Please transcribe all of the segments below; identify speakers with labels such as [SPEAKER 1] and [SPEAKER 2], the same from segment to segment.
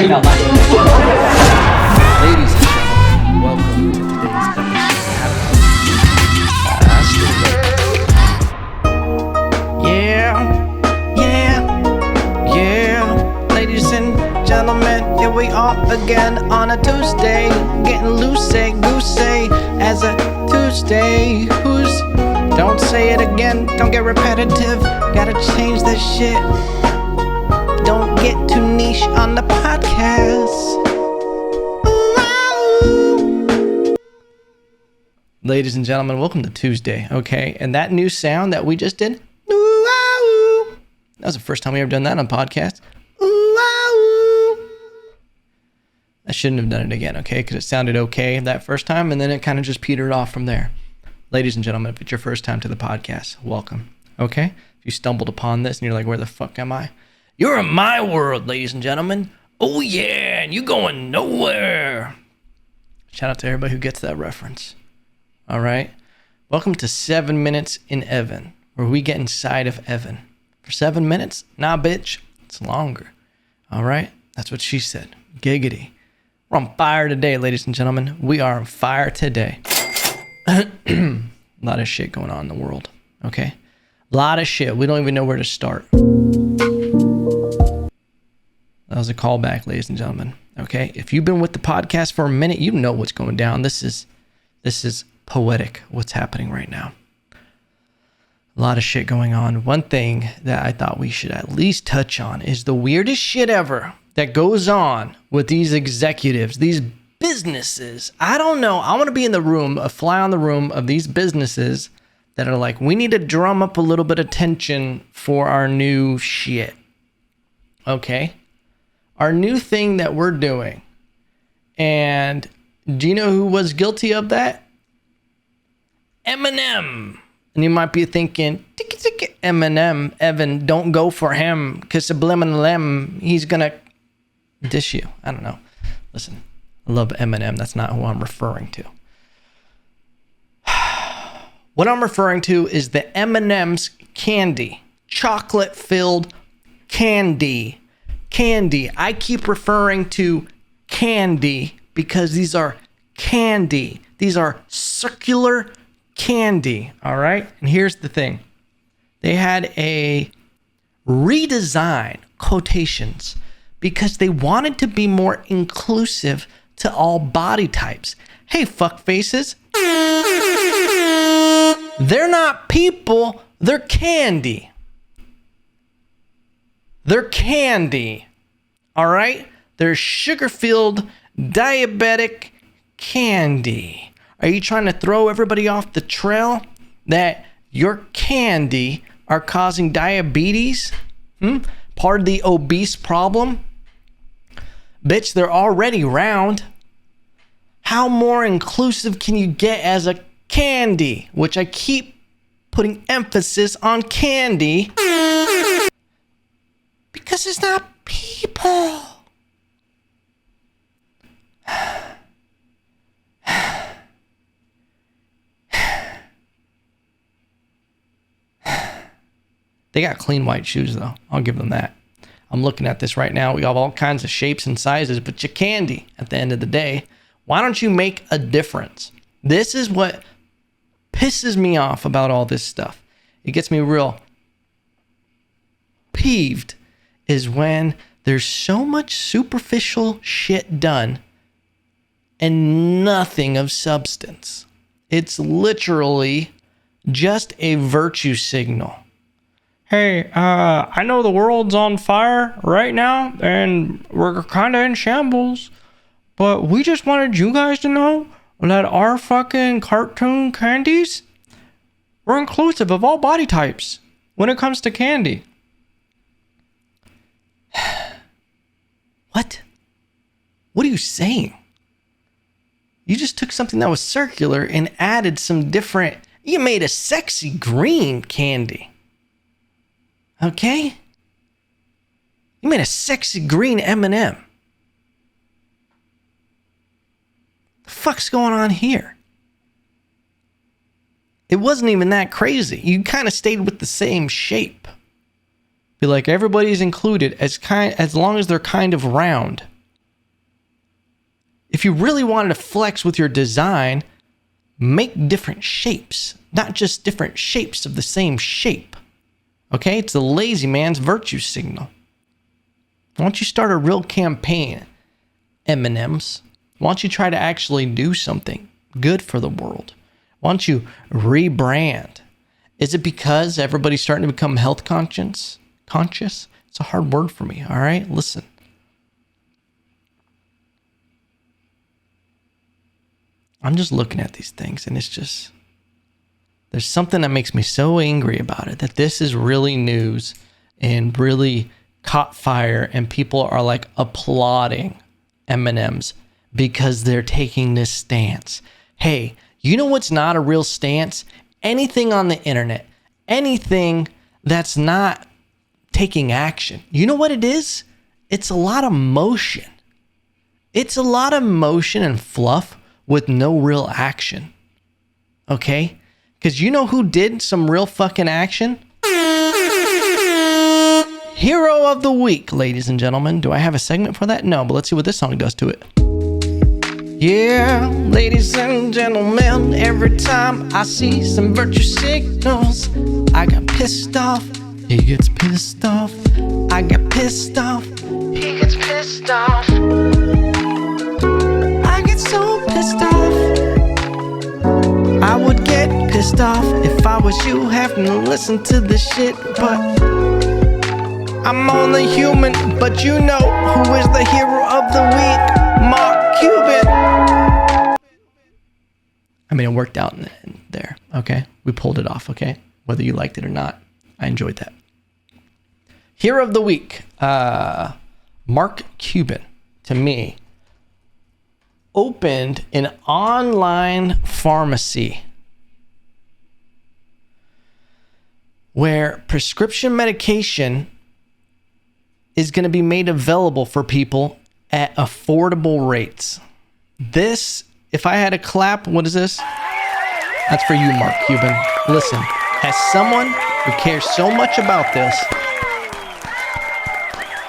[SPEAKER 1] saying that last. Ladies and gentlemen, welcome to today's
[SPEAKER 2] episode. Yeah. Ladies and gentlemen, here we are again on a Tuesday, getting loosey-goosey as a Tuesday. Don't say it again, don't get repetitive, gotta change this shit. Don't get too niche on the podcast. Ooh. Ladies and gentlemen, welcome to Tuesday, okay? And that new sound that we just did, ooh, that was the first time we ever done that on podcast. Ooh, I shouldn't have done it again, okay? Because it sounded okay that first time, and then it kind of just petered off from there. Ladies and gentlemen, if it's your first time to the podcast, welcome, okay? If you stumbled upon this and you're like, where the fuck am I? You're in my world, ladies and gentlemen. Oh yeah, and you going nowhere. Shout out to everybody who gets that reference. All right? Welcome to 7 Minutes in Evan, where we get inside of Evan. For 7 minutes? Nah, bitch, it's longer. All right? That's what she said. Giggity. We're on fire today, ladies and gentlemen. We are on fire today. A lot of shit going on in the world, okay? A lot of shit. We don't even know where to start. That was a callback, ladies and gentlemen, okay? If you've been with the podcast for a minute, you know what's going down. This is poetic, what's happening right now. A lot of shit going on. One thing that I thought we should at least touch on is the weirdest shit ever that goes on with these executives, these businesses. I don't know. I want to be in the room, a fly on the room of these businesses that are like, we need to drum up a little bit of tension for our new shit. Okay? Our new thing that we're doing. And do you know who was guilty of that? M&M. And you might be thinking, M&M, Evan, don't go for him, because subliminal, he's going to dish you. I don't know. Listen. I love M&M. That's not who I'm referring to. What I'm referring to is the M&M's candy. Chocolate-filled candy. Candy. I keep referring to candy because these are candy. These are circular candy. All right? And here's the thing. They had a redesign, quotations, because they wanted to be more inclusive to all body types. Hey, fuck faces. They're not people, they're candy. They're candy. All right? They're sugar-filled, diabetic candy. Are you trying to throw everybody off the trail that your candy are causing diabetes? Part of the obese problem? Bitch, they're already round. How more inclusive can you get as a candy? Which I keep putting emphasis on candy. Because it's not people. They got clean white shoes, though. I'll give them that. I'm looking at this right now. We have all kinds of shapes and sizes, but you're candy at the end of the day. Why don't you make a difference? This is what pisses me off about all this stuff. It gets me real peeved is when there's so much superficial shit done and nothing of substance. It's literally just a virtue signal. Hey, I know the world's on fire right now and we're kind of in shambles, but we just wanted you guys to know that our fucking cartoon candies, we're inclusive of all body types when it comes to candy. What? What are you saying? You just took something that was circular and added some different, you made a sexy green candy. Okay? You made a sexy green M&M. The fuck's going on here? It wasn't even that crazy. You kind of stayed with the same shape. Be like, everybody's included as long as they're kind of round. If you really wanted to flex with your design, make different shapes, not just different shapes of the same shape. Okay? It's the lazy man's virtue signal. Why don't you start a real campaign, M&Ms? Why don't you try to actually do something good for the world? Why don't you rebrand? Is it because everybody's starting to become health conscious? It's a hard word for me, all right? Listen. I'm just looking at these things and it's just, there's something that makes me so angry about it, that this is really news and really caught fire and people are like applauding M&Ms because they're taking this stance. Hey, you know what's not a real stance? Anything on the internet, anything that's not taking action. You know what it is? It's a lot of motion. It's a lot of motion and fluff with no real action. Okay? Because you know who did some real fucking action? Hero of the Week, ladies and gentlemen. Do I have a segment for that? No, but let's see what this song does to it. Yeah, ladies and gentlemen, every time I see some virtue signals, I got pissed off. He gets pissed off. I get pissed off. He gets pissed off. I get so pissed off. I would get pissed off if I was you having to listen to this shit, but I'm only human. But you know who is the hero of the week? Mark Cuban. I mean, it worked out in there, okay? We pulled it off, okay? Whether you liked it or not, I enjoyed that. Hero of the week, Mark Cuban, to me, opened an online pharmacy where prescription medication is going to be made available for people at affordable rates. This, if I had a clap, what is this? That's for you, Mark Cuban. Listen, as someone who cares so much about this,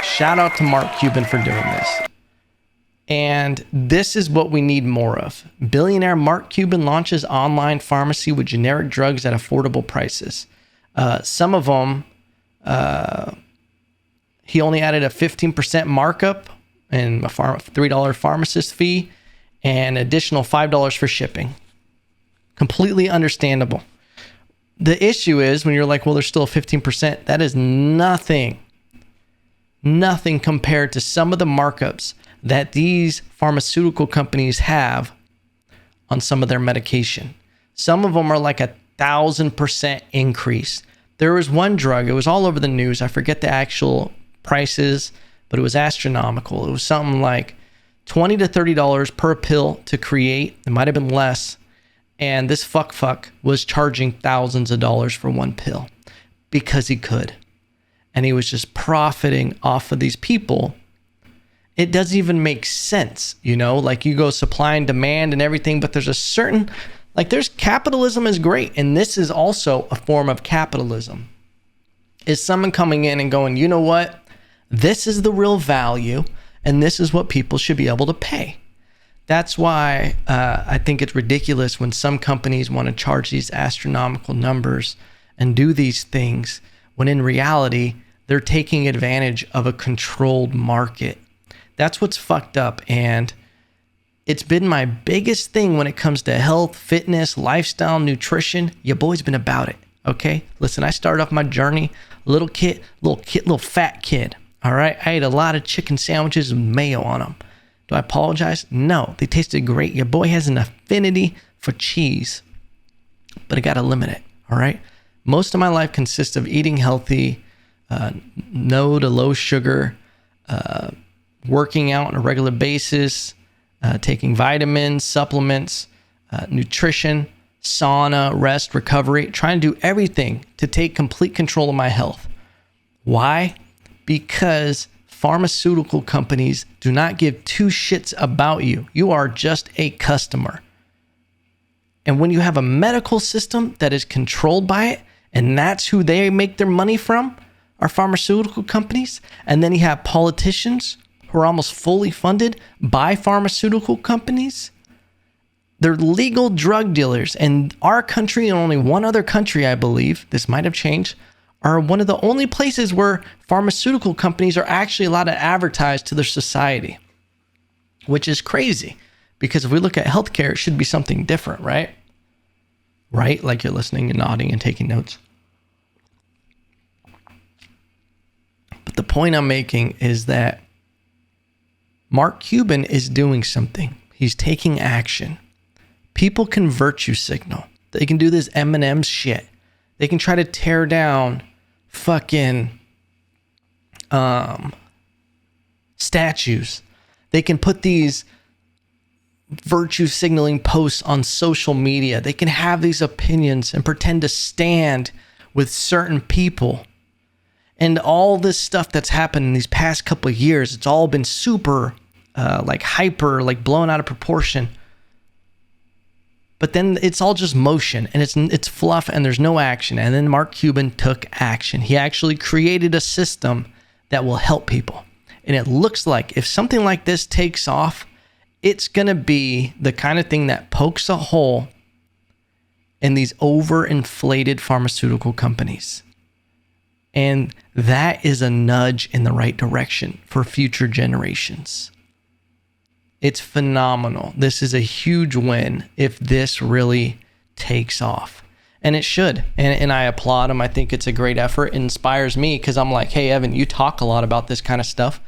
[SPEAKER 2] shout out to Mark Cuban for doing this. And this is what we need more of. Billionaire Mark Cuban launches online pharmacy with generic drugs at affordable prices. Some of them, he only added a 15% markup and a $3 pharmacist fee and additional $5 for shipping. Completely understandable. The issue is when you're like, well, there's still 15%. That is nothing compared to some of the markups that these pharmaceutical companies have on some of their medication. Some of them are like 1,000% increase. There was one drug, it was all over the news. I forget the actual prices, but it was astronomical. It was something like $20 to $30 per pill to create. It might have been less. And this fuck was charging thousands of dollars for one pill because he could. And he was just profiting off of these people. It doesn't even make sense, you know, like you go supply and demand and everything, but there's a certain, like there's capitalism is great. And this is also a form of capitalism. Is someone coming in and going, you know what? This is the real value and this is what people should be able to pay. That's why I think it's ridiculous when some companies want to charge these astronomical numbers and do these things when in reality, they're taking advantage of a controlled market. That's what's fucked up. And it's been my biggest thing when it comes to health, fitness, lifestyle, nutrition. Your boy's been about it. Okay. Listen, I started off my journey, little fat kid. All right. I ate a lot of chicken sandwiches with mayo on them. Do I apologize? No, they tasted great. Your boy has an affinity for cheese, but I got to limit it. All right. Most of my life consists of eating healthy, no to low sugar, working out on a regular basis, taking vitamins, supplements, nutrition, sauna, rest, recovery, trying to do everything to take complete control of my health. Why? Because pharmaceutical companies do not give two shits about you. You are just a customer. And when you have a medical system that is controlled by it, and that's who they make their money from, are pharmaceutical companies, and then you have politicians who are almost fully funded by pharmaceutical companies. They're legal drug dealers. And our country and only one other country, I believe, this might have changed, are one of the only places where pharmaceutical companies are actually allowed to advertise to their society, which is crazy. Because if we look at healthcare, it should be something different, right? Right? Like you're listening and nodding and taking notes. But the point I'm making is that Mark Cuban is doing something. He's taking action. People can virtue signal. They can do this M&Ms shit. They can try to tear down fucking statues. They can put these virtue signaling posts on social media. They can have these opinions and pretend to stand with certain people. And all this stuff that's happened in these past couple of years, it's all been super hyper, blown out of proportion. But then it's all just motion and it's fluff and there's no action. And then Mark Cuban took action. He actually created a system that will help people. And it looks like if something like this takes off, it's going to be the kind of thing that pokes a hole in these overinflated pharmaceutical companies. And that is a nudge in the right direction for future generations. It's phenomenal. This is a huge win if this really takes off. And it should. And I applaud him. I think it's a great effort. It inspires me because I'm like, hey, Evan, you talk a lot about this kind of stuff.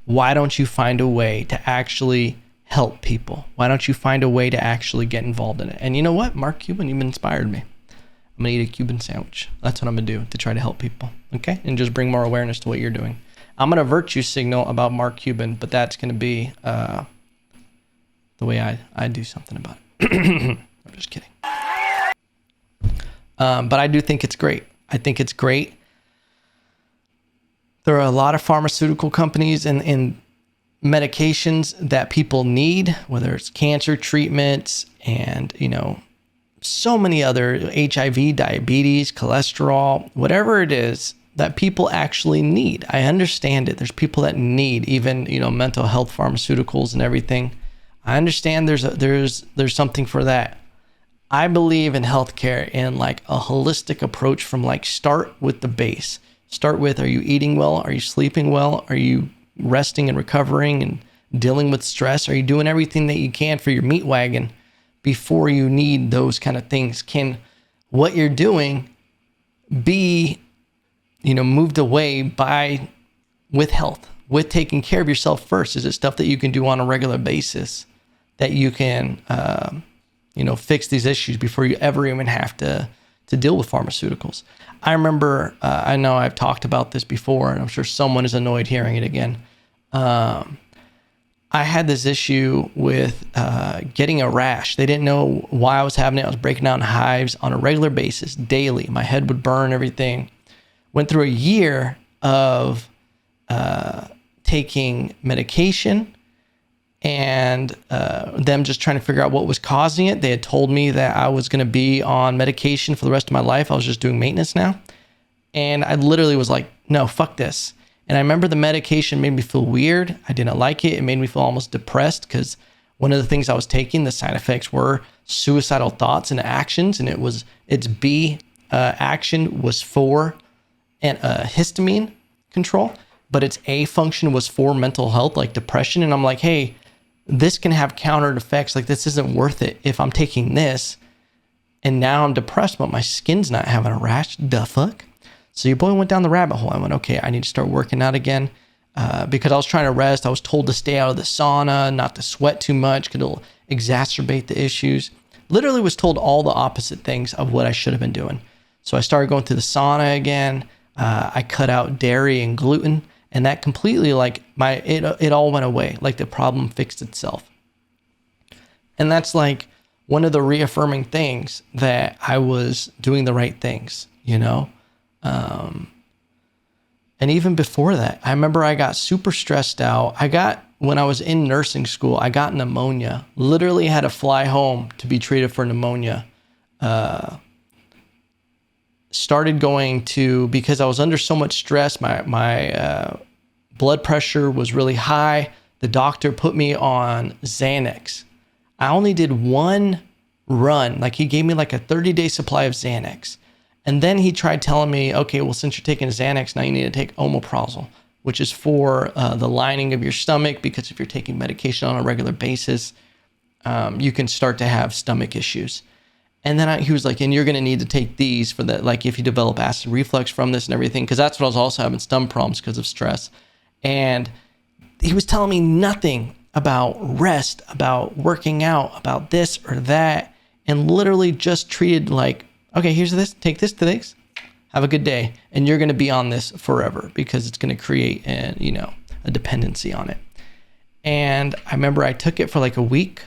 [SPEAKER 2] Why don't you find a way to actually help people? Why don't you find a way to actually get involved in it? And you know what? Mark Cuban, you've inspired me. I'm going to eat a Cuban sandwich. That's what I'm going to do to try to help people. Okay? And just bring more awareness to what you're doing. I'm going to virtue signal about Mark Cuban, but that's going to be the way I do something about it. I'm just kidding. But I do think it's great. I think it's great. There are a lot of pharmaceutical companies and medications that people need, whether it's cancer treatments and, so many other HIV, diabetes, cholesterol, whatever it is that people actually need. I understand it. There's people that need even, mental health pharmaceuticals and everything. I understand there's something for that. I believe in healthcare in a holistic approach from start with the base. Start with, are you eating well? Are you sleeping well? Are you resting and recovering and dealing with stress? Are you doing everything that you can for your meat wagon before you need those kind of things? Can what you're doing be, moved away with health, with taking care of yourself first? Is it stuff that you can do on a regular basis that you can, fix these issues before you ever even have to deal with pharmaceuticals? I remember, I know I've talked about this before, and I'm sure someone is annoyed hearing it again. I had this issue with getting a rash. They didn't know why I was having it. I was breaking out in hives on a regular basis, daily. My head would burn, everything. Went through a year of taking medication and them just trying to figure out what was causing it. They had told me that I was going to be on medication for the rest of my life. I was just doing maintenance now. And I literally was like, no, fuck this. And I remember the medication made me feel weird. I didn't like it. It made me feel almost depressed because one of the things I was taking, the side effects were suicidal thoughts and actions. And its B action was for histamine control, but its A function was for mental health, like depression. And I'm like, hey, this can have counter effects. This isn't worth it if I'm taking this and now I'm depressed, but my skin's not having a rash. The fuck? So your boy went down the rabbit hole. I went, okay, I need to start working out again because I was trying to rest. I was told to stay out of the sauna, not to sweat too much because it'll exacerbate the issues. Literally was told all the opposite things of what I should have been doing. So I started going to the sauna again. I cut out dairy and gluten, and that completely it all went away. The problem fixed itself. And that's one of the reaffirming things that I was doing the right things, and even before that, I remember I got super stressed out. When I was in nursing school, I got pneumonia, literally had to fly home to be treated for pneumonia. Started going to, because I was under so much stress, my blood pressure was really high. The doctor put me on Xanax. I only did one run. Like he gave me like a 30-day supply of Xanax. And then he tried telling me, okay, well, since you're taking Xanax, now you need to take omeprazole, which is for the lining of your stomach, because if you're taking medication on a regular basis, you can start to have stomach issues. And then he was like, and you're going to need to take these for that, like if you develop acid reflux from this and everything, because that's what I was also having, stomach problems because of stress. And he was telling me nothing about rest, about working out, about this or that, and literally just treated like, okay, here's this, take this to this, have a good day. And you're going to be on this forever because it's going to create a dependency on it. And I remember I took it for like a week,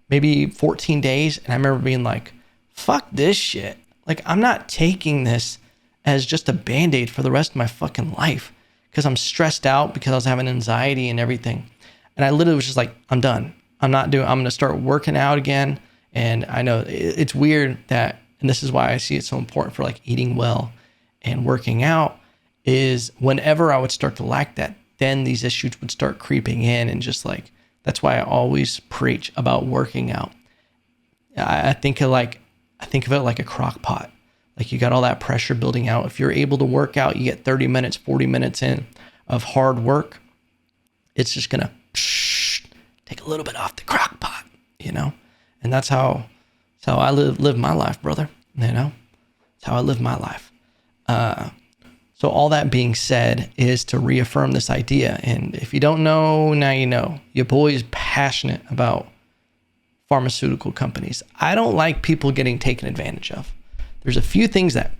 [SPEAKER 2] maybe 14 days. And I remember being like, fuck this shit. Like, I'm not taking this as just a Band-Aid for the rest of my fucking life because I'm stressed out because I was having anxiety and everything. And I literally was just like, I'm done. I'm going to start working out again. And I know it's weird that, and this is why I see it so important for like eating well and working out, is whenever I would start to lack that, then these issues would start creeping in. And just like, that's why I always preach about working out. I think of it like a crock pot. Like you got all that pressure building out. If you're able to work out, you get 30 minutes, 40 minutes in of hard work, it's just going to take a little bit off the crock pot, And that's how I live my life, brother. That's how I live my life. So all that being said is to reaffirm this idea. And if you don't know, now you know. Your boy is passionate about pharmaceutical companies. I don't like people getting taken advantage of. There's a few things that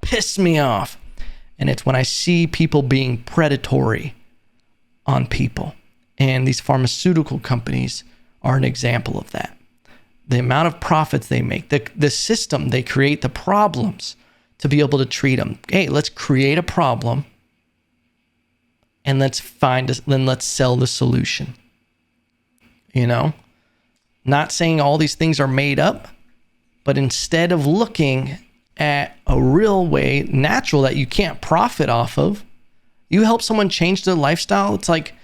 [SPEAKER 2] piss me off. And it's when I see people being predatory on people. And these pharmaceutical companies are an example of that. The amount of profits they make, the system they create, the problems to be able to treat them. Hey, let's create a problem and let's sell the solution. Not saying all these things are made up, but instead of looking at a real way, natural, that you can't profit off of, you help someone change their lifestyle. It's like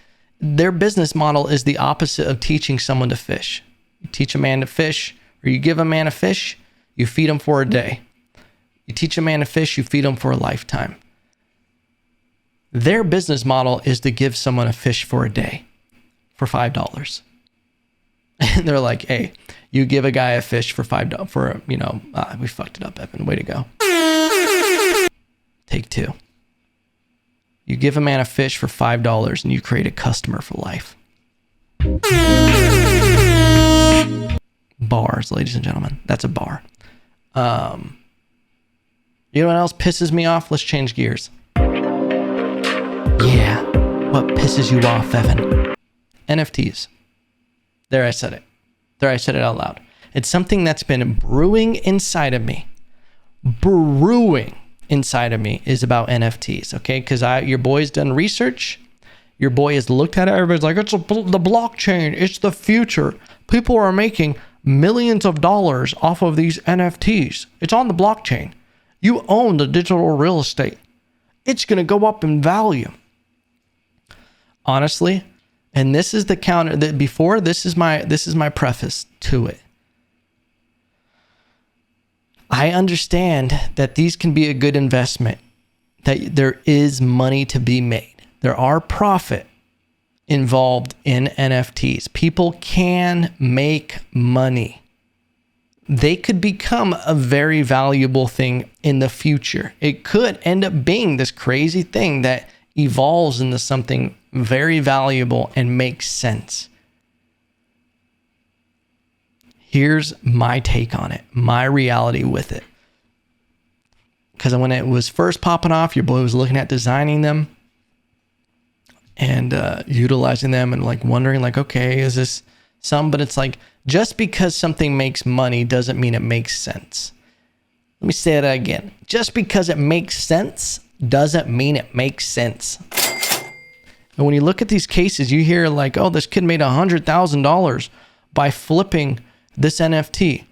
[SPEAKER 2] their business model is the opposite of teaching someone to fish. You teach a man to fish, or you give a man a fish, you feed him for a day. You teach a man to fish, you feed him for a lifetime. Their business model is to give someone a fish for a day for $5. And they're like, hey, you give a guy a fish for $5 we fucked it up, Evan. Way to go. Take two. You give a man a fish for $5 and you create a customer for life. Bars, ladies and gentlemen. That's a bar. You know what else pisses me off? Let's change gears. Yeah. What pisses you off, Evan? NFTs. There, I said it. I said it out loud. It's something that's been brewing inside of me. Is about NFTs, okay? Because your boy's done research. Your boy has looked at it. Everybody's like, it's the blockchain. It's the future. People are making millions of dollars off of these NFTs. It's on the blockchain. You own the digital real estate. It's going to go up in value. Honestly, and this is the counter that before, this is my preface to it. I understand that these can be a good investment, that there is money to be made. There are profit involved in NFTs. People can make money. They could become a very valuable thing in the future. It could end up being this crazy thing that evolves into something very valuable and makes sense. Here's my take on it, my reality with it. Because when it was first popping off, your boy was looking at designing them and utilizing them and like wondering like, okay, is this some? But it's like, just because something makes money doesn't mean it makes sense. Let me say that again. Just because it makes sense doesn't mean it makes sense. And when you look at these cases, you hear like, oh, this kid made $100,000 by flipping this NFT.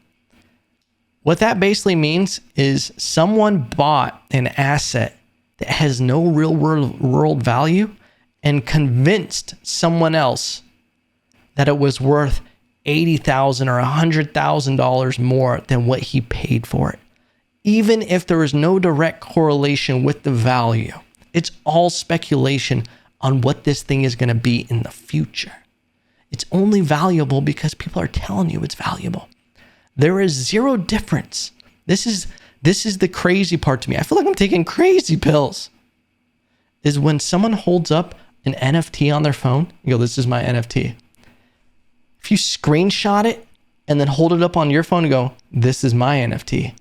[SPEAKER 2] What that basically means is someone bought an asset that has no real world value and convinced someone else that it was worth $80,000 or $100,000 more than what he paid for it. Even if there is no direct correlation with the value, it's all speculation on what this thing is going to be in the future. It's only valuable because people are telling you it's valuable. There is zero difference. This is the crazy part to me. I feel like I'm taking crazy pills. Is when someone holds up an NFT on their phone, you go, this is my NFT. If you screenshot it and then hold it up on your phone and go, this is my NFT.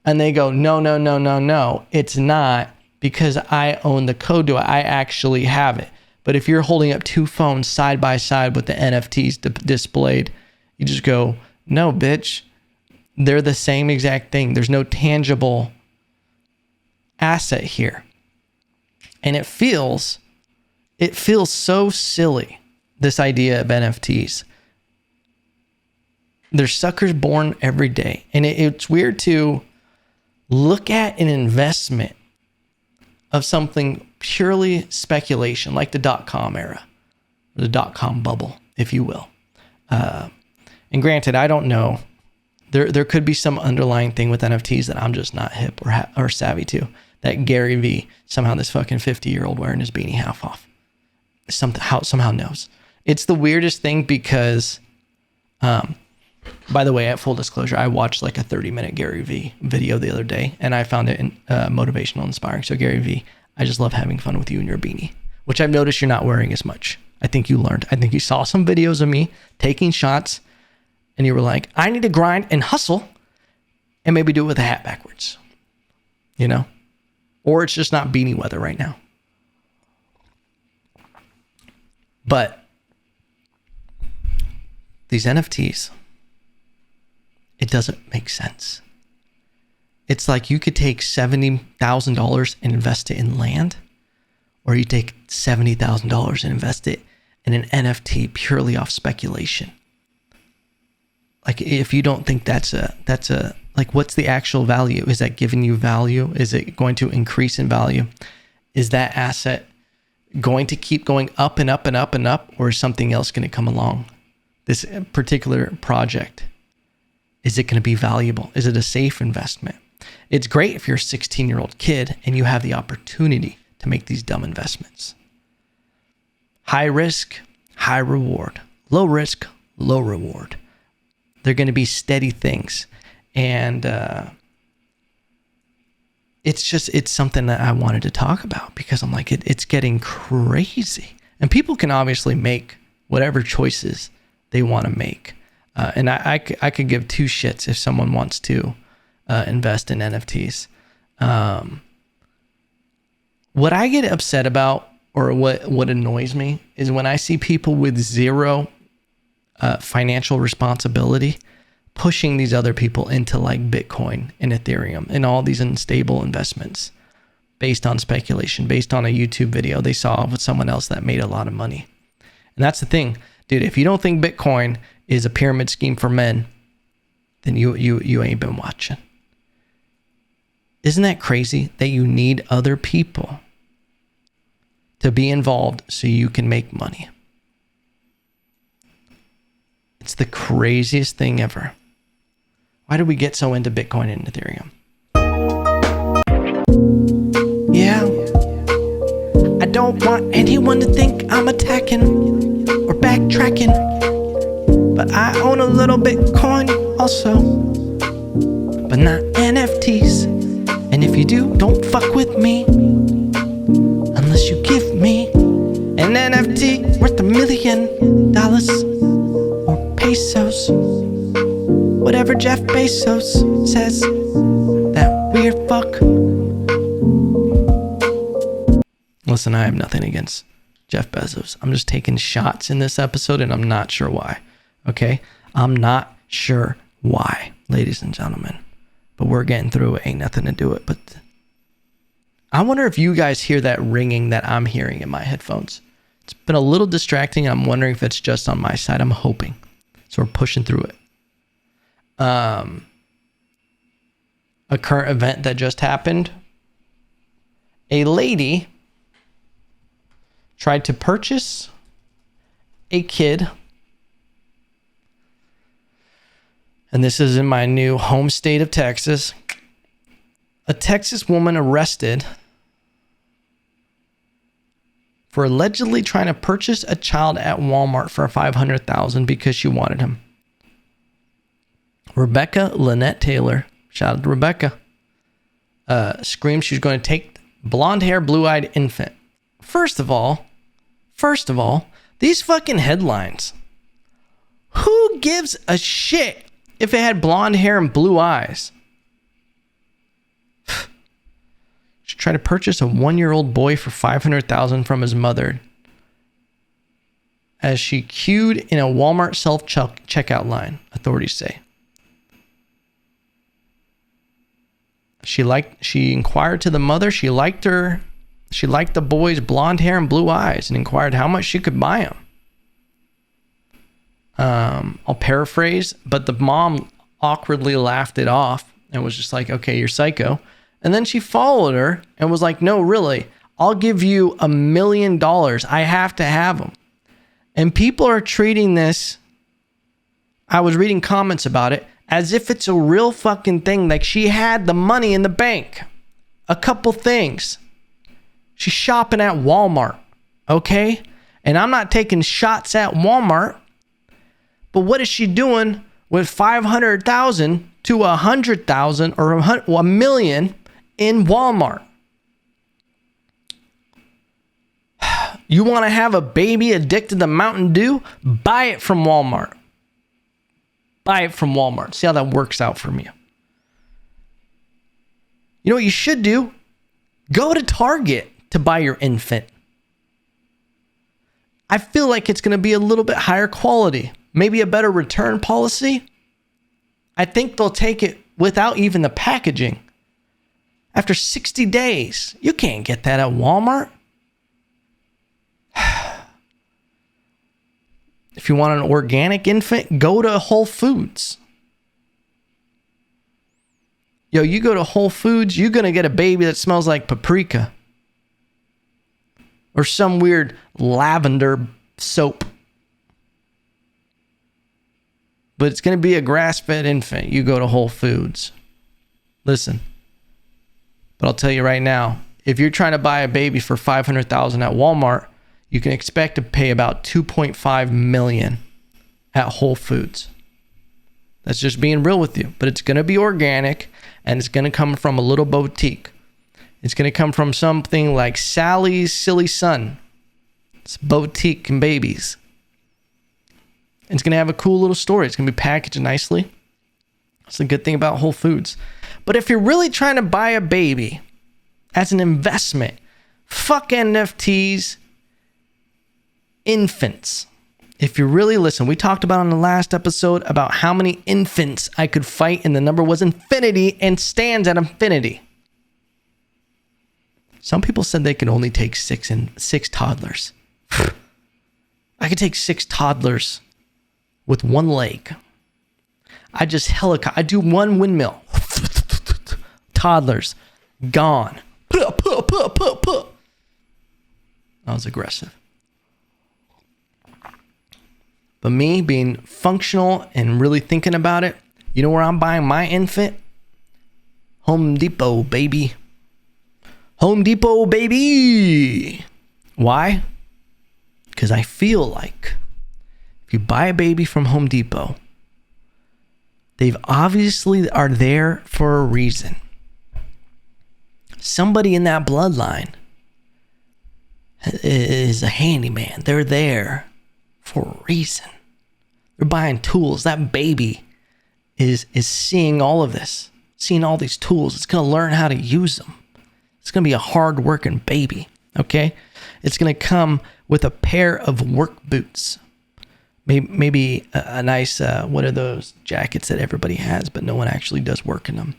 [SPEAKER 2] And they go, no, it's not, because I own the code to it. I actually have it. But if you're holding up two phones side by side with the NFTs displayed, you just go, no, bitch. They're the same exact thing. There's no tangible asset here. And it feels so silly, this idea of NFTs. There's suckers born every day. And it's weird to look at an investment of something purely speculation, like the .com era, or the .com bubble, if you will. And granted, I don't know. There could be some underlying thing with NFTs that I'm just not hip or savvy to. That Gary V, somehow this fucking 50-year-old wearing his beanie half off, somehow knows. It's the weirdest thing because, by the way, at full disclosure, I watched like a 30-minute Gary V video the other day, and I found it motivational, inspiring. So Gary V, I just love having fun with you and your beanie, which I've noticed you're not wearing as much. I think you learned. I think you saw some videos of me taking shots, and you were like, I need to grind and hustle, and maybe do it with a hat backwards, you know? Or it's just not beanie weather right now. But these NFTs, it doesn't make sense. It's like you could take $70,000 and invest it in land, or you take $70,000 and invest it in an NFT purely off speculation. Like, if you don't think that's a like, what's the actual value? Is that giving you value? Is it going to increase in value? Is that asset going to keep going up and up and up and up, or is something else going to come along? This particular project, is it going to be valuable? Is it a safe investment? It's great if you're a 16-year-old kid and you have the opportunity to make these dumb investments. High risk, high reward. Low risk, low reward. They're going to be steady things. And it's something that I wanted to talk about because I'm like, it's getting crazy. And people can obviously make whatever choices they want to make. And I could give two shits if someone wants to invest in NFTs. What I get upset about, or what annoys me, is when I see people with zero financial responsibility pushing these other people into like Bitcoin and Ethereum and all these unstable investments based on speculation, based on a YouTube video they saw with someone else that made a lot of money. And that's the thing, dude. If you don't think Bitcoin is a pyramid scheme for men, then you ain't been watching. Isn't that crazy that you need other people to be involved so you can make money? It's the craziest thing ever. Why did we get so into Bitcoin and Ethereum? Yeah, I don't want anyone to think I'm attacking or backtracking, but I own a little Bitcoin also, but not NFTs. And if you do, don't fuck with me unless you give me an NFT worth $1 million or pesos. Whatever Jeff Bezos says, that weird fuck. Listen, I have nothing against Jeff Bezos. I'm just taking shots in this episode, and I'm not sure why. Okay? I'm not sure why, ladies and gentlemen. But we're getting through it. Ain't nothing to do it. But I wonder if you guys hear that ringing that I'm hearing in my headphones. It's been a little distracting. I'm wondering if it's just on my side. I'm hoping. So we're pushing through it. A current event that just happened. A lady tried to purchase a kid. And this is in my new home state of Texas. A Texas woman arrested for allegedly trying to purchase a child at Walmart for $500,000 because she wanted him. Rebecca Lynette Taylor, shout out to Rebecca, screamed she was going to take blonde hair, blue-eyed infant. First of all, these fucking headlines. Who gives a shit if it had blonde hair and blue eyes? She tried to purchase a 1-year-old boy for $500,000 from his mother as she queued in a Walmart self-checkout line, authorities say. She inquired to the mother. She liked the boy's blonde hair and blue eyes and inquired how much she could buy him. I'll paraphrase, but the mom awkwardly laughed it off and was just like, okay, you're psycho. And then she followed her and was like, no, really, I'll give you $1 million. I have to have him. And people are treating this, I was reading comments about it, as if it's a real fucking thing. Like she had the money in the bank. A couple things. She's shopping at Walmart, okay? And I'm not taking shots at Walmart. But what is she doing with $500,000 to $100,000 or $1 million in Walmart? You want to have a baby addicted to Mountain Dew? Buy it from Walmart. Buy it from Walmart. See how that works out for you. You know what you should do? Go to Target to buy your infant. I feel like it's going to be a little bit higher quality. Maybe a better return policy. I think they'll take it without even the packaging. After 60 days, you can't get that at Walmart. If you want an organic infant, go to Whole Foods. Yo, you go to Whole Foods, you're going to get a baby that smells like paprika. Or some weird lavender soap. But it's going to be a grass-fed infant. You go to Whole Foods. Listen. But I'll tell you right now, if you're trying to buy a baby for $500,000 at Walmart, you can expect to pay about $2.5 million at Whole Foods. That's just being real with you. But it's going to be organic, and it's going to come from a little boutique. It's going to come from something like Sally's Silly Sun. It's boutique and babies. It's going to have a cool little story. It's going to be packaged nicely. That's the good thing about Whole Foods. But if you're really trying to buy a baby as an investment, fuck NFTs, infants. If you really listen, we talked about on the last episode about how many infants I could fight, and the number was infinity and stands at infinity. Some people said they could only take six toddlers. I could take 6 toddlers with one leg. I just I do one windmill. Toddlers gone. That was aggressive. But me being functional and really thinking about it, you know where I'm buying my infant? Home Depot, baby. Home Depot, baby. Why? Because I feel like if you buy a baby from Home Depot, they've obviously are there for a reason. Somebody in that bloodline is a handyman. They're there for a reason. They're buying tools. That baby is seeing all of this, seeing all these tools. It's going to learn how to use them. It's going to be a hard-working baby, okay? It's going to come with a pair of work boots. Maybe a nice, what are those jackets that everybody has, but no one actually does work in them?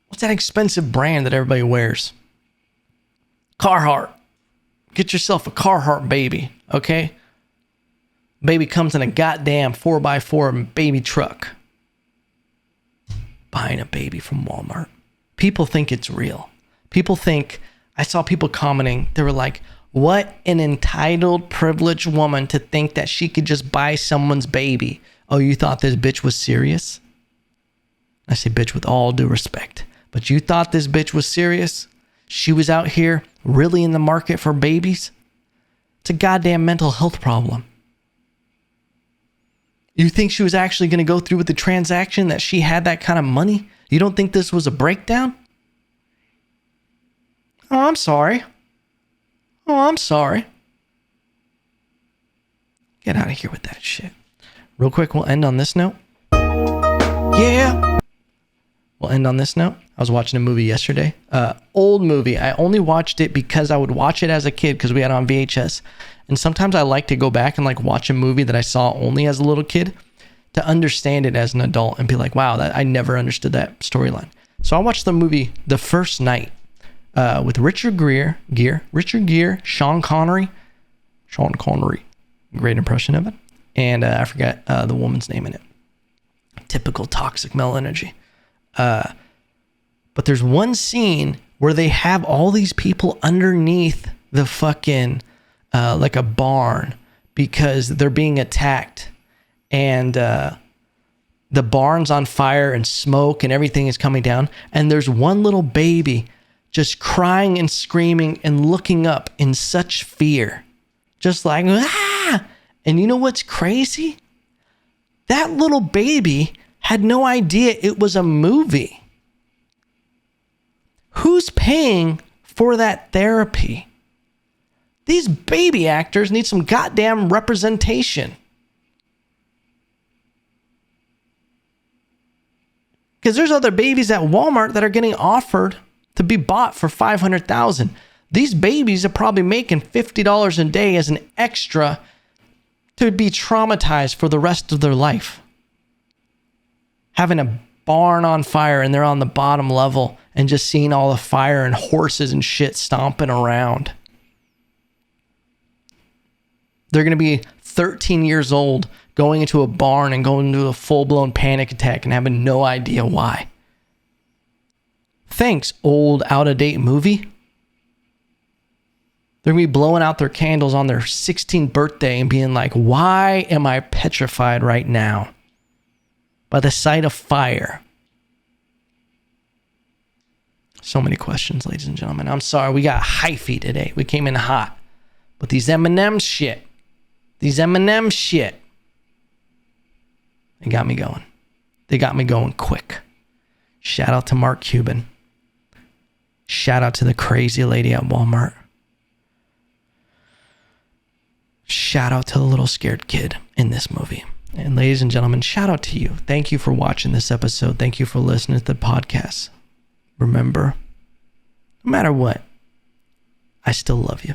[SPEAKER 2] What's that expensive brand that everybody wears? Carhartt. Get yourself a Carhartt baby, okay? Baby comes in a goddamn 4x4 baby truck. Buying a baby from Walmart. People think it's real. People think, I saw people commenting, they were like, What an entitled, privileged woman to think that she could just buy someone's baby. Oh, you thought this bitch was serious? I say bitch with all due respect. But you thought this bitch was serious? She was out here really in the market for babies? It's a goddamn mental health problem. You think she was actually going to go through with the transaction, that she had that kind of money? You don't think this was a breakdown? Oh, I'm sorry. Get out of here with that shit. Real quick, we'll end on this note. Yeah. We'll end on this note. I was watching a movie yesterday. Old movie. I only watched it because I would watch it as a kid because we had it on VHS. And sometimes I like to go back and like watch a movie that I saw only as a little kid to understand it as an adult and be like, wow, I never understood that storyline. So I watched the movie The First Night with Richard Gere, Sean Connery, great impression of it. And I forgot the woman's name in it. Typical toxic male energy. But there's one scene where they have all these people underneath the fucking, like a barn because they're being attacked. And the barn's on fire and smoke and everything is coming down. And there's one little baby just crying and screaming and looking up in such fear. Just like, ah! And you know what's crazy? That little baby had no idea it was a movie. Who's paying for that therapy? These baby actors need some goddamn representation. Because there's other babies at Walmart that are getting offered to be bought for $500,000. These babies are probably making $50 a day as an extra to be traumatized for the rest of their life. Having a barn on fire and they're on the bottom level and just seeing all the fire and horses and shit stomping around. They're going to be 13 years old going into a barn and going into a full-blown panic attack and having no idea why. Thanks, old, out-of-date movie. They're going to be blowing out their candles on their 16th birthday and being like, why am I petrified right now by the sight of fire? So many questions, ladies and gentlemen. I'm sorry, we got hyphy today. We came in hot. But these M&Ms shit, they got me going. They got me going quick. Shout out to Mark Cuban. Shout out to the crazy lady at Walmart. Shout out to the little scared kid in this movie. And ladies and gentlemen, shout out to you. Thank you for watching this episode. Thank you for listening to the podcast. Remember, no matter what, I still love you.